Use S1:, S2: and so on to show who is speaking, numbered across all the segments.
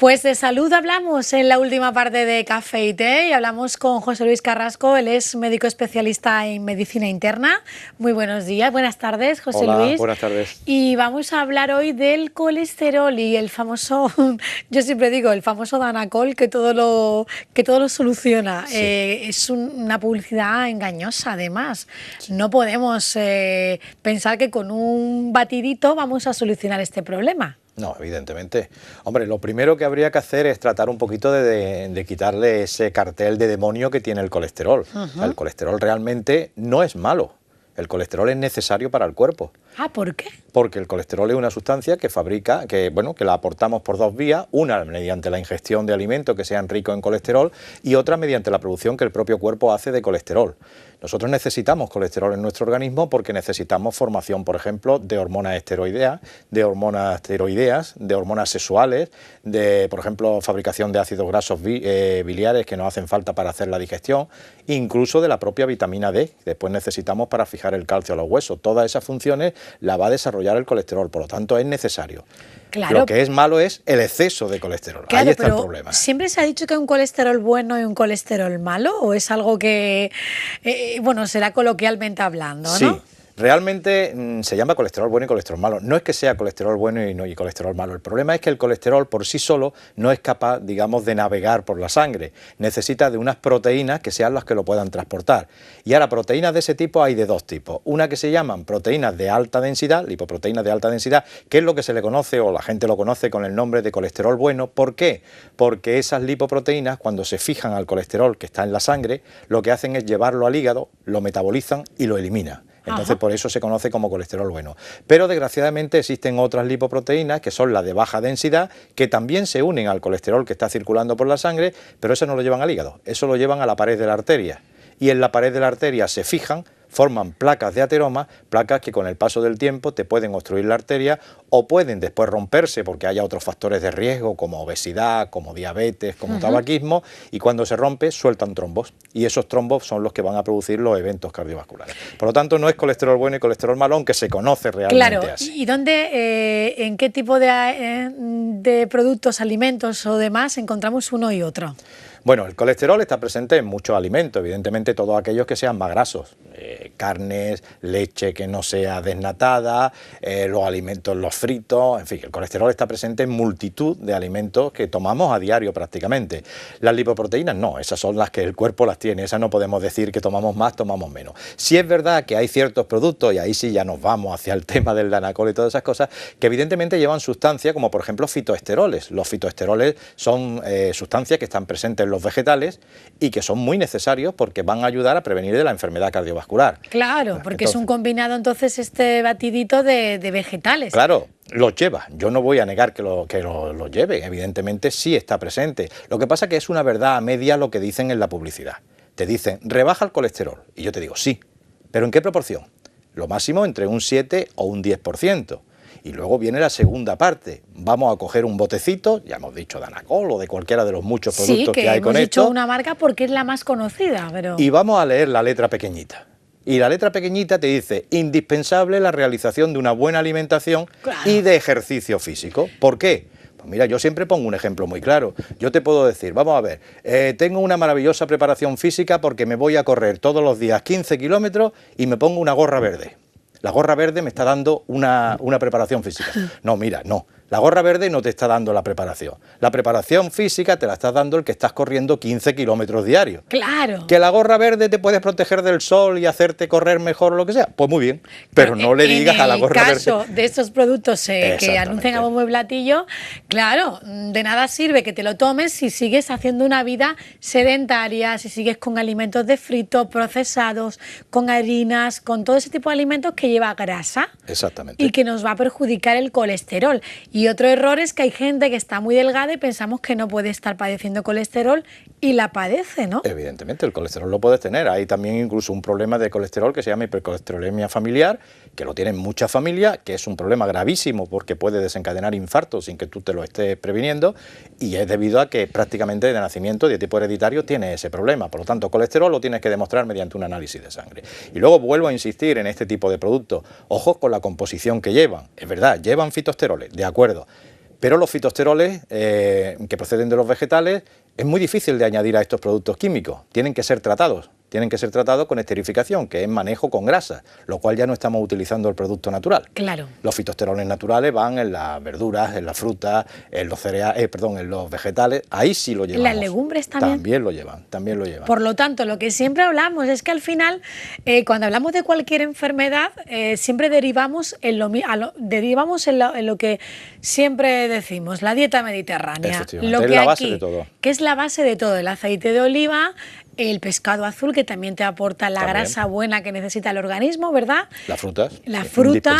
S1: Pues de salud hablamos en la última parte de Café y Té y hablamos con José Luis Carrasco, él es médico especialista en medicina interna. Muy buenos días, buenas tardes, José
S2: Hola,
S1: Luis.
S2: buenas tardes.
S1: Y vamos a hablar hoy del colesterol y el famoso, yo siempre digo, el famoso Danacol que todo lo soluciona.
S2: Sí.
S1: Es una publicidad engañosa además. Sí. No podemos pensar que con un batidito vamos a solucionar este problema.
S2: No, evidentemente. Hombre, lo primero que habría que hacer es tratar un poquito de quitarle ese cartel de demonio que tiene el colesterol. O sea, el colesterol realmente no es malo. El colesterol es necesario para el cuerpo.
S1: Ah, ¿por qué?
S2: Porque el colesterol es una sustancia que fabrica, que la aportamos por dos vías, una mediante la ingestión de alimentos que sean ricos en colesterol y otra mediante la producción que el propio cuerpo hace de colesterol. Nosotros necesitamos colesterol en nuestro organismo porque necesitamos formación, por ejemplo, de hormonas esteroideas, de hormonas sexuales, de, por ejemplo, fabricación de ácidos grasos biliares que nos hacen falta para hacer la digestión, incluso de la propia vitamina D, que después necesitamos para fijar el calcio a los huesos. Todas esas funciones las va a desarrollar el colesterol, por lo tanto es necesario. Claro. Lo que es malo es el exceso de colesterol.
S1: Claro,
S2: ahí está
S1: pero
S2: el problema.
S1: ¿siempre se ha dicho que hay un colesterol bueno y un colesterol malo? ¿O es algo que, será coloquialmente hablando,
S2: sí.
S1: ¿no?
S2: Realmente se llama colesterol bueno y colesterol malo. No es que sea colesterol bueno y colesterol malo. El problema es que el colesterol por sí solo no es capaz, digamos, de navegar por la sangre. Necesita de unas proteínas que sean las que lo puedan transportar. Y ahora, proteínas de ese tipo hay de dos tipos. Una que se llaman proteínas de alta densidad, lipoproteínas de alta densidad, que es lo que se le conoce o la gente lo conoce con el nombre de colesterol bueno. ¿Por qué? Porque esas lipoproteínas, cuando se fijan al colesterol que está en la sangre, lo que hacen es llevarlo al hígado, lo metabolizan y lo eliminan. Entonces, por eso se conoce como colesterol bueno. Pero desgraciadamente existen otras lipoproteínas que son las de baja densidad, que también se unen al colesterol que está circulando por la sangre, pero eso no lo llevan al hígado, eso lo llevan a la pared de la arteria. Y en la pared de la arteria se fijan, forman placas de ateroma, placas que con el paso del tiempo te pueden obstruir la arteria o pueden después romperse porque haya otros factores de riesgo como obesidad, como diabetes, como tabaquismo, y cuando se rompe sueltan trombos y esos trombos son los que van a producir los eventos cardiovasculares. Por lo tanto, no es colesterol bueno y colesterol malo, aunque se conoce realmente así.
S1: ¿Y dónde, en qué tipo de productos, alimentos o demás encontramos uno y otro?
S2: Bueno, el colesterol está presente en muchos alimentos, evidentemente todos aquellos que sean más grasos, carnes, leche que no sea desnatada, los alimentos, los fritos, en fin, el colesterol está presente en multitud de alimentos que tomamos a diario prácticamente. Las lipoproteínas no, esas son las que el cuerpo las tiene, esas no podemos decir que tomamos más, tomamos menos. Sí es verdad que hay ciertos productos, y ahí sí ya nos vamos hacia el tema del Danacol y todas esas cosas, que evidentemente llevan sustancias como por ejemplo fitoesteroles. Los fitoesteroles son sustancias que están presentes en los vegetales y que son muy necesarios porque van a ayudar a prevenir de la enfermedad cardiovascular.
S1: Claro, porque entonces, es un combinado entonces este batidito de vegetales.
S2: Claro, los lleva. Yo no voy a negar que lo lleve, evidentemente sí está presente. Lo que pasa es que es una verdad a media lo que dicen en la publicidad. Te dicen, rebaja el colesterol. Y yo te digo, sí, pero ¿en qué proporción? Lo máximo entre un 7 o un 10%. Y luego viene la segunda parte. Vamos a coger un botecito, ya hemos dicho Danacol o de cualquiera de los muchos productos que hay con esto.
S1: Sí, hemos dicho una marca porque es la más conocida. Pero...
S2: Y vamos a leer la letra pequeñita. Y la letra pequeñita te dice, indispensable la realización de una buena alimentación y de ejercicio físico. ¿Por qué? Pues mira, yo siempre pongo un ejemplo muy claro. Yo te puedo decir, vamos a ver, tengo una maravillosa preparación física porque me voy a correr todos los días 15 kilómetros y me pongo una gorra verde. La gorra verde me está dando una preparación física. No, mira, no. La gorra verde no te está dando la preparación. La preparación física te la estás dando el que estás corriendo 15 kilómetros diarios.
S1: Claro.
S2: ¿Que la gorra verde te puedes proteger del sol y hacerte correr mejor o lo que sea? Pues muy bien, pero no le digas a la gorra verde.
S1: En el caso de estos productos que anuncian a bombo y platillo, claro, de nada sirve que te lo tomes si sigues haciendo una vida sedentaria, si sigues con alimentos de frito, procesados, con harinas, con todo ese tipo de alimentos que lleva grasa.
S2: Exactamente.
S1: Y que nos va a perjudicar el colesterol. Y otro error es que hay gente que está muy delgada y pensamos que no puede estar padeciendo colesterol y la padece, ¿no?
S2: Evidentemente, el colesterol lo puedes tener. Hay también incluso un problema de colesterol que se llama hipercolesterolemia familiar, que lo tienen muchas familias, que es un problema gravísimo porque puede desencadenar infartos sin que tú te lo estés previniendo, y es debido a que prácticamente de nacimiento, de tipo hereditario, tiene ese problema. Por lo tanto, colesterol lo tienes que demostrar mediante un análisis de sangre. Y luego vuelvo a insistir en este tipo de productos. Ojo con la composición que llevan. Es verdad, llevan fitoesteroles, de acuerdo. Pero los fitosteroles que proceden de los vegetales es muy difícil de añadir a estos productos químicos, tienen que ser tratados. Tienen que ser tratados con esterificación, que es manejo con grasa, lo cual ya no estamos utilizando el producto natural.
S1: Claro.
S2: Los fitosteroles naturales van en las verduras, en las frutas, en los cereales, en los vegetales, ahí sí lo llevamos.
S1: ¿Las legumbres también?
S2: También lo llevan.
S1: Por lo tanto, lo que siempre hablamos es que al final, cuando hablamos de cualquier enfermedad, siempre derivamos en lo que siempre decimos, la dieta mediterránea. Lo que
S2: es la base de todo.
S1: Que es la base de todo, el aceite de oliva, el pescado azul, que también te aporta la grasa buena que necesita el organismo, ¿verdad?
S2: Las frutas.
S1: La fruta,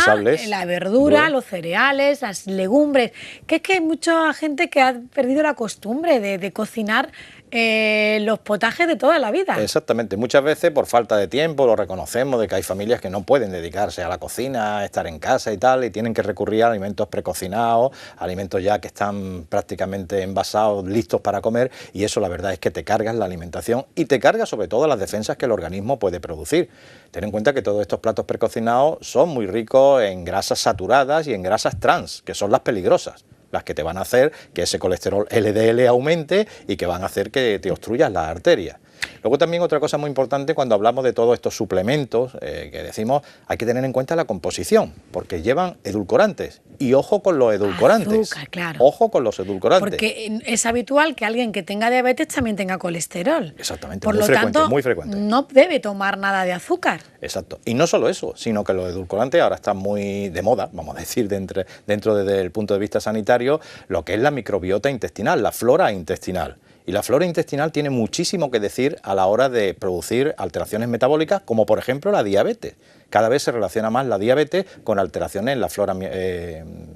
S1: la verdura, los cereales, las legumbres. Que es que hay mucha gente que ha perdido la costumbre de cocinar los potajes de toda la vida.
S2: Exactamente, muchas veces por falta de tiempo lo reconocemos, de que hay familias que no pueden dedicarse a la cocina, a estar en casa y tal, y tienen que recurrir a alimentos precocinados, alimentos ya que están prácticamente envasados, listos para comer, y eso la verdad es que te cargas la alimentación y te cargas sobre todo las defensas que el organismo puede producir. Ten en cuenta que todos estos platos precocinados son muy ricos en grasas saturadas y en grasas trans, que son las peligrosas, las que te van a hacer que ese colesterol LDL aumente y que van a hacer que te obstruyas las arterias. Luego también otra cosa muy importante cuando hablamos de todos estos suplementos que decimos, hay que tener en cuenta la composición, porque llevan edulcorantes. Y ojo con los edulcorantes.
S1: Azúcar, claro.
S2: Ojo con los edulcorantes.
S1: Porque es habitual que alguien que tenga diabetes también tenga colesterol.
S2: Exactamente,
S1: Por lo tanto,
S2: muy frecuente.
S1: No debe tomar nada de azúcar.
S2: Exacto. Y no solo eso, sino que los edulcorantes ahora están muy de moda, vamos a decir, dentro desde el punto de vista sanitario, lo que es la microbiota intestinal, la flora intestinal. Y la flora intestinal tiene muchísimo que decir a la hora de producir alteraciones metabólicas, como por ejemplo la diabetes. Cada vez se relaciona más la diabetes con alteraciones en la flora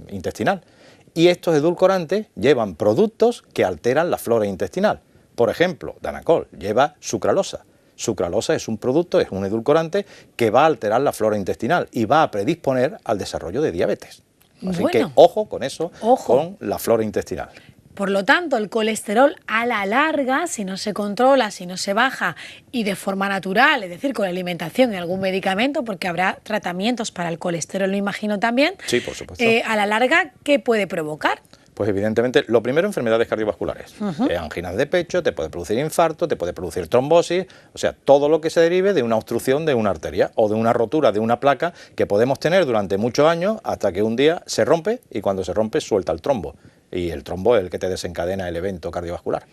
S2: intestinal. Y estos edulcorantes llevan productos que alteran la flora intestinal. Por ejemplo, Danacol lleva sucralosa. Sucralosa es un producto, es un edulcorante que va a alterar la flora intestinal y va a predisponer al desarrollo de diabetes. Así que ojo con eso, con la flora intestinal.
S1: Por lo tanto, el colesterol a la larga, si no se controla, si no se baja y de forma natural, es decir, con alimentación y algún medicamento, porque habrá tratamientos para el colesterol, lo imagino también.
S2: Sí, por supuesto.
S1: A la larga, ¿qué puede provocar?
S2: Pues evidentemente, lo primero, enfermedades cardiovasculares. Anginas de pecho, te puede producir infarto, te puede producir trombosis, o sea, todo lo que se derive de una obstrucción de una arteria o de una rotura de una placa que podemos tener durante muchos años hasta que un día se rompe y cuando se rompe suelta el trombo. Y el trombo es el que te desencadena el evento cardiovascular.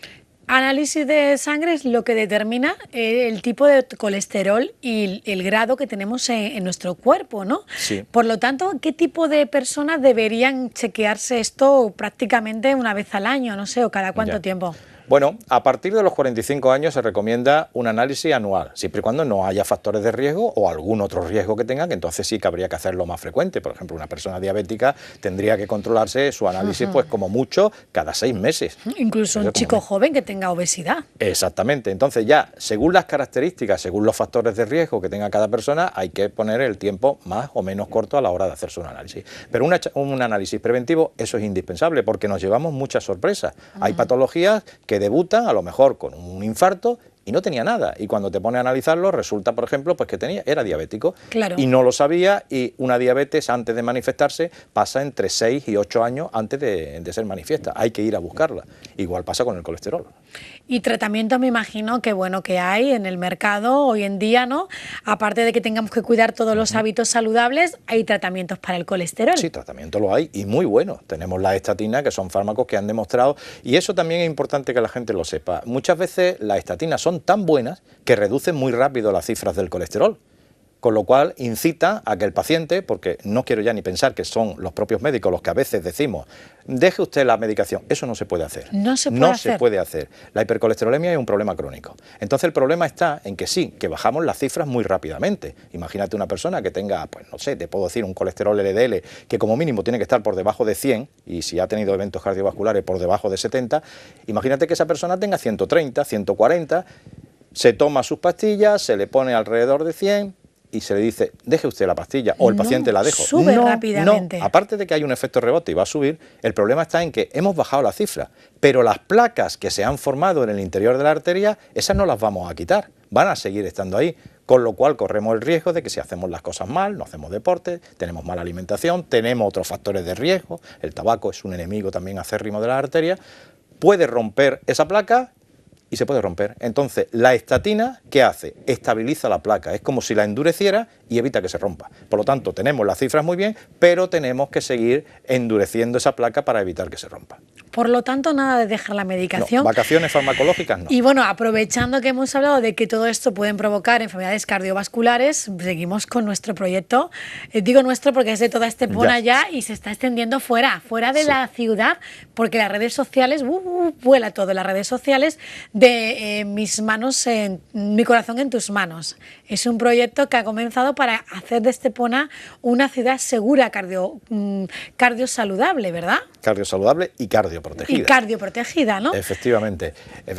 S1: Análisis de sangre es lo que determina el tipo de colesterol y el grado que tenemos en nuestro cuerpo, ¿no?
S2: Sí.
S1: Por lo tanto, ¿qué tipo de personas deberían chequearse esto prácticamente una vez al año, no sé, o cada cuánto tiempo?
S2: Bueno, a partir de los 45 años se recomienda un análisis anual, siempre y cuando no haya factores de riesgo o algún otro riesgo que tenga, que entonces sí que habría que hacerlo más frecuente. Por ejemplo, una persona diabética tendría que controlarse su análisis, pues como mucho, cada 6 meses.
S1: Incluso un chico joven que tenga obesidad. Exactamente.
S2: Entonces ya, según las características, según los factores de riesgo que tenga cada persona, hay que poner el tiempo más o menos corto a la hora de hacerse un análisis. Pero un análisis preventivo, eso es indispensable, porque nos llevamos muchas sorpresas. Hay patologías que debutan a lo mejor con un infarto y no tenía nada, y cuando te pones a analizarlo resulta, por ejemplo, pues que era diabético.
S1: Claro.
S2: Y no lo sabía, y una diabetes antes de manifestarse pasa entre 6 y 8 años antes de ser manifiesta. Hay que ir a buscarla. Igual pasa con el colesterol.
S1: Y tratamiento me imagino que bueno que hay en el mercado hoy en día, ¿no? Aparte de que tengamos que cuidar todos los hábitos saludables, hay tratamientos para el colesterol.
S2: Sí, tratamiento lo hay y muy buenos. Tenemos las estatinas, que son fármacos que han demostrado, y eso también es importante que la gente lo sepa. Muchas veces las estatinas son tan buenas que reducen muy rápido las cifras del colesterol, con lo cual incita a que el paciente, porque no quiero ya ni pensar que son los propios médicos los que a veces decimos, deje usted la medicación. Eso no se puede hacer.
S1: No se puede hacer.
S2: La hipercolesterolemia es un problema crónico. Entonces el problema está en que sí, que bajamos las cifras muy rápidamente. Imagínate una persona que tenga, pues no sé, te puedo decir un colesterol LDL que como mínimo tiene que estar por debajo de 100, y si ha tenido eventos cardiovasculares por debajo de 70, imagínate que esa persona tenga 130, 140, se toma sus pastillas, se le pone alrededor de 100, y se le dice, deje usted la pastilla, o el paciente la deja.
S1: Sube rápidamente.
S2: No, aparte de que hay un efecto rebote y va a subir, el problema está en que hemos bajado la cifra, pero las placas que se han formado en el interior de la arteria, esas no las vamos a quitar, van a seguir estando ahí. con lo cual corremos el riesgo de que si hacemos las cosas mal, no hacemos deporte, tenemos mala alimentación, tenemos otros factores de riesgo, el tabaco es un enemigo también acérrimo de las arterias, puede romper esa placa y se puede romper. Entonces, la estatina, ¿qué hace? Estabiliza la placa, es como si la endureciera y evita que se rompa. Por lo tanto, tenemos las cifras muy bien, pero tenemos que seguir endureciendo esa placa para evitar que se rompa.
S1: Por lo tanto, nada de dejar la medicación.
S2: No, vacaciones farmacológicas no.
S1: Y bueno, aprovechando que hemos hablado de que todo esto pueden provocar enfermedades cardiovasculares, seguimos con nuestro proyecto. Digo nuestro porque es de toda Estepona ya y se está extendiendo fuera de la ciudad, porque las redes sociales, vuela todo, las redes sociales de mis manos, mi corazón en tus manos. Es un proyecto que ha comenzado para hacer de Estepona una ciudad segura, cardio saludable, ¿verdad?
S2: Cardio saludable y cardio protegida.
S1: Y cardioprotegida, ¿no?
S2: Efectivamente.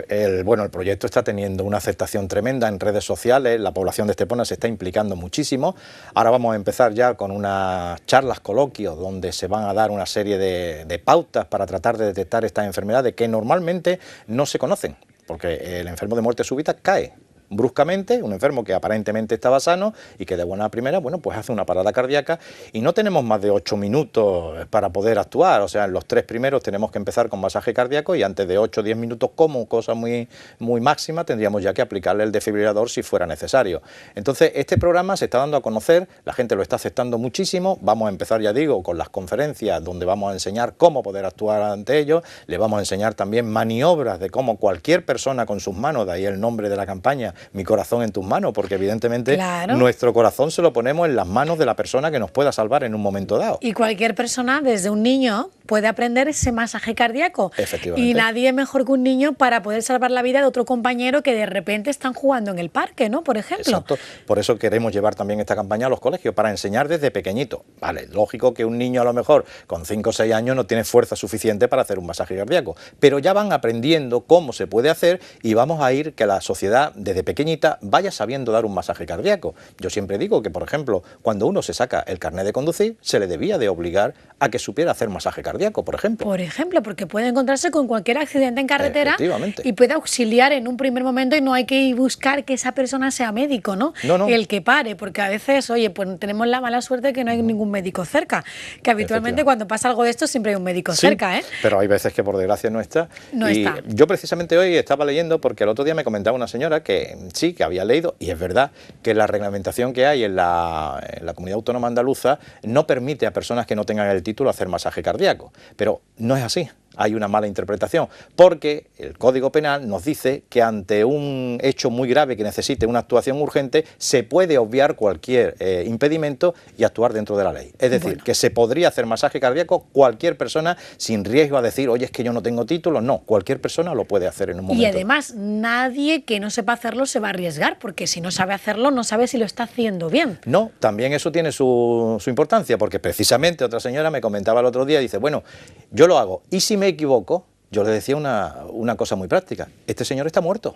S2: El proyecto está teniendo una aceptación tremenda en redes sociales, la población de Estepona se está implicando muchísimo. Ahora vamos a empezar ya con unas charlas, coloquios, donde se van a dar una serie de pautas para tratar de detectar estas enfermedades que normalmente no se conocen, porque el enfermo de muerte súbita cae bruscamente, un enfermo que aparentemente estaba sano y que de buena primera, pues hace una parada cardíaca y no tenemos más de 8 minutos para poder actuar, o sea, en los 3 primeros tenemos que empezar con masaje cardíaco y antes de 8 o 10 minutos, como cosa muy máxima, tendríamos ya que aplicarle el desfibrilador si fuera necesario. Entonces, este programa se está dando a conocer, la gente lo está aceptando muchísimo, vamos a empezar, ya digo, con las conferencias donde vamos a enseñar cómo poder actuar ante ellos, le vamos a enseñar también maniobras de cómo cualquier persona con sus manos, de ahí el nombre de la campaña, Mi corazón en tus manos, porque evidentemente nuestro corazón se lo ponemos en las manos de la persona que nos pueda salvar en un momento dado.
S1: Y cualquier persona, desde un niño, puede aprender ese masaje cardíaco.
S2: Efectivamente.
S1: Y nadie mejor que un niño para poder salvar la vida de otro compañero que de repente están jugando en el parque, ¿no? Por ejemplo.
S2: Exacto. Por eso queremos llevar también esta campaña a los colegios, para enseñar desde pequeñito. Vale, lógico que un niño a lo mejor con 5 o 6 años no tiene fuerza suficiente para hacer un masaje cardíaco, pero ya van aprendiendo cómo se puede hacer y vamos a ir que la sociedad desde pequeñita vaya sabiendo dar un masaje cardíaco. Yo siempre digo que, por ejemplo, cuando uno se saca el carnet de conducir, se le debía de obligar a que supiera hacer masaje cardíaco, por ejemplo.
S1: Por ejemplo, porque puede encontrarse con cualquier accidente en carretera y puede auxiliar en un primer momento y no hay que buscar que esa persona sea médico, ¿no? No. El que pare, porque a veces, oye, pues tenemos la mala suerte de que no hay ningún médico cerca, que habitualmente cuando pasa algo de esto siempre hay un médico cerca, ¿eh?
S2: Pero hay veces que por desgracia no está.
S1: No está.
S2: Yo precisamente hoy estaba leyendo, porque el otro día me comentaba una señora que sí, que había leído, y es verdad que la reglamentación que hay en la Comunidad Autónoma Andaluza no permite a personas que no tengan el título hacer masaje cardíaco, pero no es así. Hay una mala interpretación, porque el Código Penal nos dice que ante un hecho muy grave que necesite una actuación urgente, se puede obviar cualquier impedimento y actuar dentro de la ley. Es decir, que se podría hacer masaje cardíaco cualquier persona sin riesgo a decir, oye, es que yo no tengo título. No, cualquier persona lo puede hacer en un momento.
S1: Y además, nadie que no sepa hacerlo se va a arriesgar, porque si no sabe hacerlo, no sabe si lo está haciendo bien.
S2: No, también eso tiene su importancia, porque precisamente otra señora me comentaba el otro día, dice, bueno, yo lo hago, y si me equivoco, yo le decía una cosa muy práctica, este señor está muerto.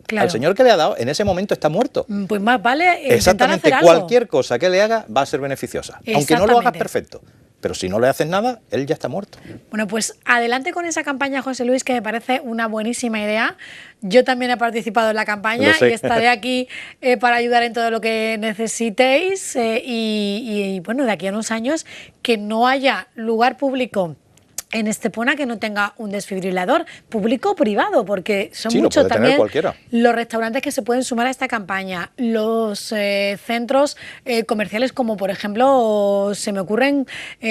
S2: Claro. Al señor que le ha dado, en ese momento está muerto.
S1: Pues más vale
S2: exactamente,
S1: hacer
S2: cualquier
S1: algo.
S2: cosa que le haga va a ser beneficiosa, aunque no lo hagas perfecto. Pero si no le haces nada, él ya está muerto.
S1: Bueno, pues adelante con esa campaña, José Luis, que me parece una buenísima idea. Yo también he participado en la campaña y estaré aquí para ayudar en todo lo que necesitéis. Y bueno, de aquí a unos años, que no haya lugar público en Estepona que no tenga un desfibrilador, público o privado, porque son muchos también los restaurantes que se pueden sumar a esta campaña, los centros comerciales, como por ejemplo se me ocurren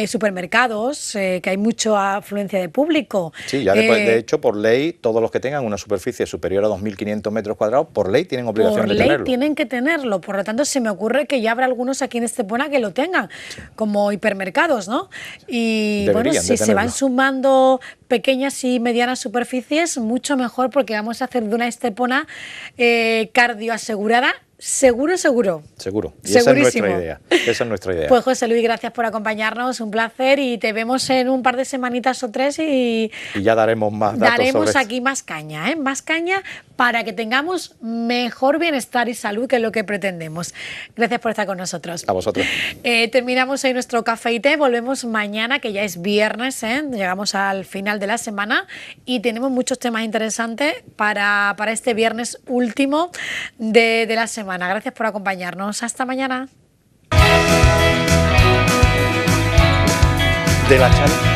S1: supermercados, que hay mucha afluencia de público.
S2: Sí, ya de hecho, por ley, todos los que tengan una superficie superior a 2.500 metros cuadrados, por ley tienen obligación de tenerlo.
S1: Por ley tienen que tenerlo, por lo tanto se me ocurre que ya habrá algunos aquí en Estepona que lo tengan, como hipermercados, ¿no? Y bueno, si se van sumando pequeñas y medianas superficies, mucho mejor, porque vamos a hacer de una Estepona cardio asegurada. Seguro.
S2: Y esa es nuestra idea. Pues
S1: José Luis, gracias por acompañarnos, un placer, y te vemos en un par de semanitas o 3 y
S2: ya daremos más datos.
S1: Daremos aquí más caña, más caña para que tengamos mejor bienestar y salud, que es lo que pretendemos. Gracias por estar con nosotros.
S2: A vosotros.
S1: Terminamos hoy nuestro café y té, volvemos mañana, que ya es viernes, llegamos al final de la semana y tenemos muchos temas interesantes para este viernes último de la semana. semana. Gracias por acompañarnos. Hasta mañana.
S2: De la charla.